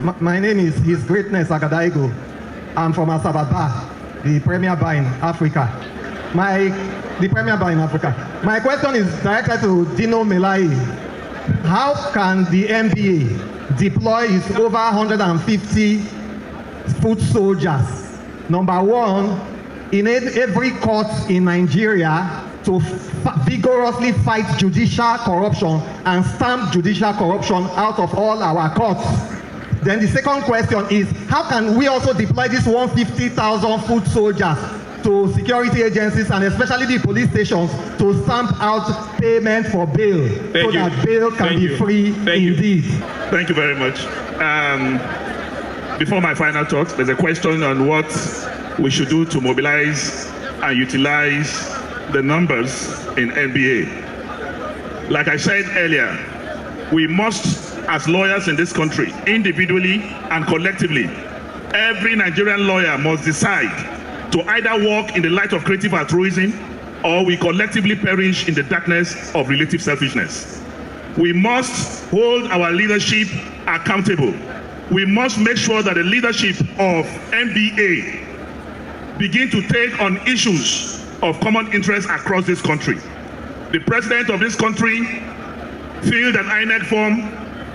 My name is His Greatness Agadaigo. I'm from Asababa, the premier bar in Africa. My question is directed to Dino Melai. How can the NBA deploy its over 150 foot soldiers? Number one, in every court in Nigeria to vigorously fight judicial corruption and stamp judicial corruption out of all our courts. Then the second question is, how can we also deploy these 150,000 foot soldiers to security agencies and especially the police stations to stamp out payment for bail that bail can be free indeed? Thank you very much. Before my final thoughts, there's a question on what we should do to mobilize and utilize the numbers in NBA. Like I said earlier, we must, as lawyers in this country, individually and collectively, every Nigerian lawyer must decide to either walk in the light of creative altruism or we collectively perish in the darkness of relative selfishness. We must hold our leadership accountable. We must make sure that the leadership of NBA begin to take on issues of common interest across this country. The president of this country filled an INEC form,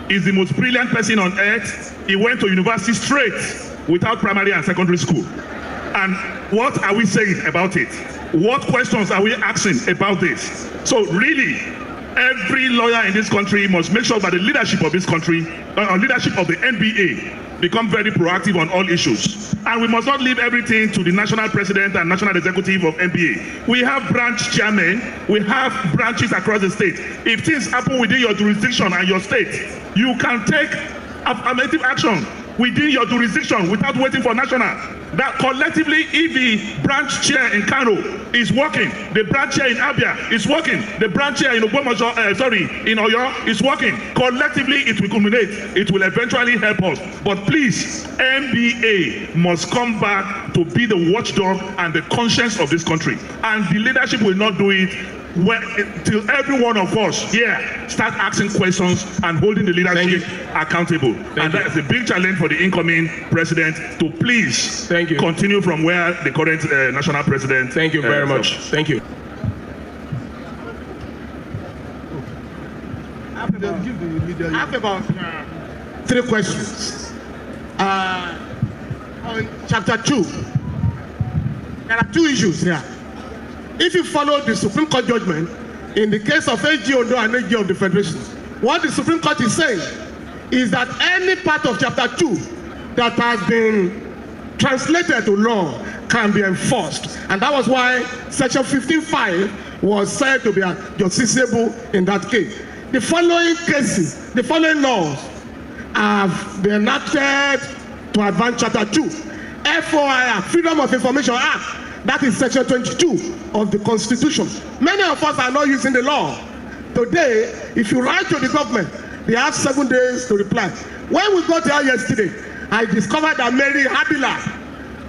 is the most brilliant person on earth. He went to university straight without primary and secondary school. And what are we saying about it? What questions are we asking about this? So really, every lawyer in this country must make sure that the leadership of this country, leadership of the NBA, become very proactive on all issues. And we must not leave everything to the national president and national executive of NBA. We have branch chairmen, we have branches across the state. If things happen within your jurisdiction and your state, you can take affirmative action within your jurisdiction without waiting for national. That collectively, if the branch chair in Kano is working, the branch chair in Abia is working, the branch chair in in Oyo is working, collectively it will culminate. It will eventually help us. But please, NBA must come back to be the watchdog and the conscience of this country. And the leadership will not do it till every one of us here start asking questions and holding the leadership accountable. That's a big challenge for the incoming president to please continue from where the current national president. Thank you very much. Thank you. I have about 3 questions. On chapter 2, there are 2 issues here. If you follow the Supreme Court judgment in the case of AG Ondo and AG of the Federation, what the Supreme Court is saying is that any part of chapter 2 that has been translated to law can be enforced. And that was why section 15.5 was said to be justiciable in that case. The following cases, the following laws have been enacted to advance chapter 2. FOIA, Freedom of Information Act. That is section 22 of the Constitution. Many of us are not using the law. Today, if you write to the government, they have 7 days to reply. When we got here yesterday, I discovered that Mary Habila,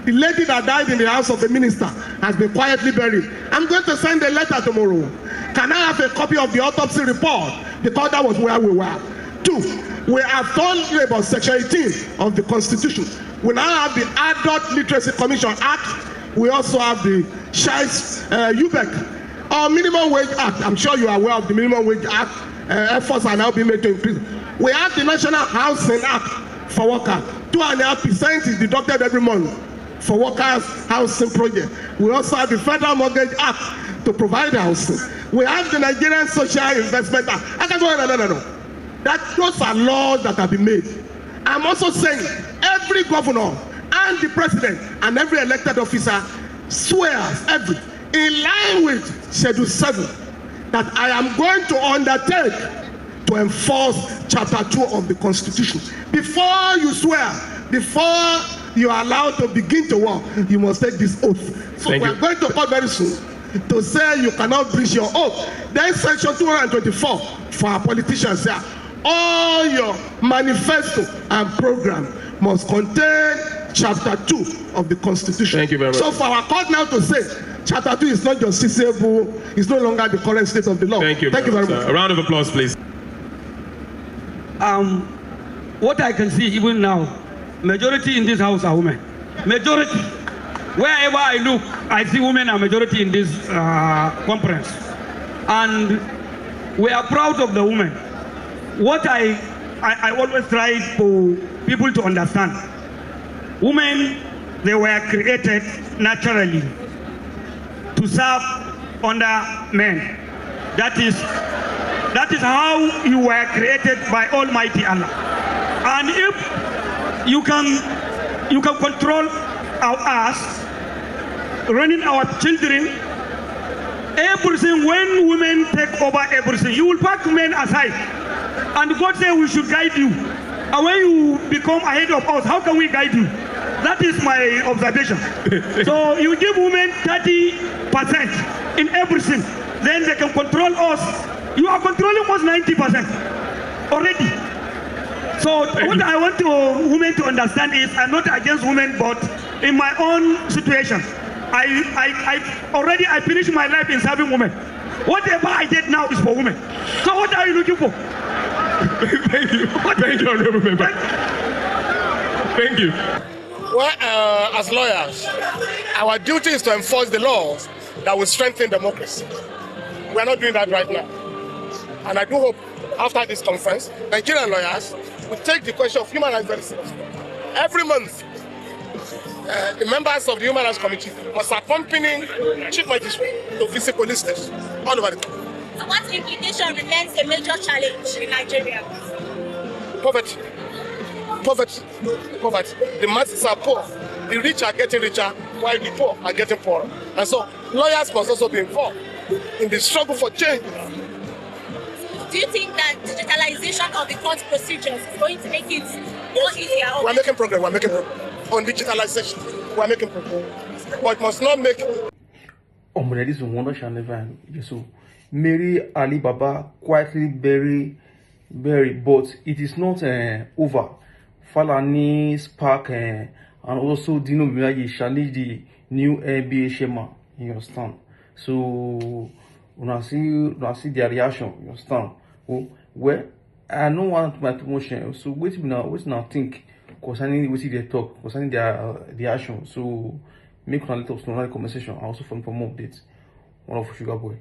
the lady that died in the house of the minister, has been quietly buried. I'm going to send a letter tomorrow. Can I have a copy of the autopsy report? Because that was where we were. 2, we have told you about section 18 of the Constitution. We now have the Adult Literacy Commission Act. We also have the UBEC, or Minimum Wage Act. I'm sure you are aware of the Minimum Wage Act. Efforts are now being made to increase. We have the National Housing Act for workers. 2.5% is deducted every month for workers' housing project. We also have the Federal Mortgage Act to provide housing. We have the Nigerian Social Investment Act. I can go on. No. Those are laws that have been made. I'm also saying every governor and the president and every elected officer swears in line with Schedule 7 that I am going to undertake to enforce Chapter 2 of the Constitution. Before you swear, before you are allowed to begin to work, you must take this oath. So we are going to court very soon to say you cannot breach your oath. Then section 224 for our politicians here. All your manifesto and program must contain Chapter 2 of the Constitution. Thank you very much. So for our court now to say Chapter 2 is not justiciable, it's no longer the current state of the law. Thank you very much. A round of applause, please. what I can see even now, majority in this house are women. Majority. Wherever I look, I see women are majority in this conference. And we are proud of the women. What I always try for people to understand, women, they were created naturally to serve under men. That is how you were created by Almighty Allah. And if you can control us, running our children, everything, when women take over everything, you will pack men aside. And God said we should guide you. And when you become ahead of us, how can we guide you? That is my observation. So you give women 30% in everything, then they can control us. You are controlling us 90% already. So what I want women to understand is, I'm not against women, but in my own situation, I finished my life in serving women. Whatever I did now is for women. So what are you looking for? Thank you. Thank you, Honorable Member. Thank you. Well, as lawyers, our duty is to enforce the laws that will strengthen democracy. We are not doing that right now. And I do hope after this conference, Nigerian lawyers will take the question of human rights very seriously. Every month, the members of the Human Rights Committee must accompany Chief Magistrate to visit police stations all over the country. So what implication remains a major challenge in Nigeria? Poverty. Poverty. Poverty. The masses are poor. The rich are getting richer, while the poor are getting poorer. And so lawyers must also be involved in the struggle for change. Do you think that digitalization of the court procedures is going to make it more easier? We're making progress. We're making progress on digitalization. We're making progress. But it must not make... This is wonder shall never end. So Mary Ali Baba quietly bury, but it is not over. Falana, Spark, and also Dino shall lead the new NBA schema. You understand? So when I see their reaction, you understand? Well, I don't want my promotion. So wait now think concerning what they talk, concerning their action. So make one let us know the conversation. I also from more updates. One of Sugar Boy.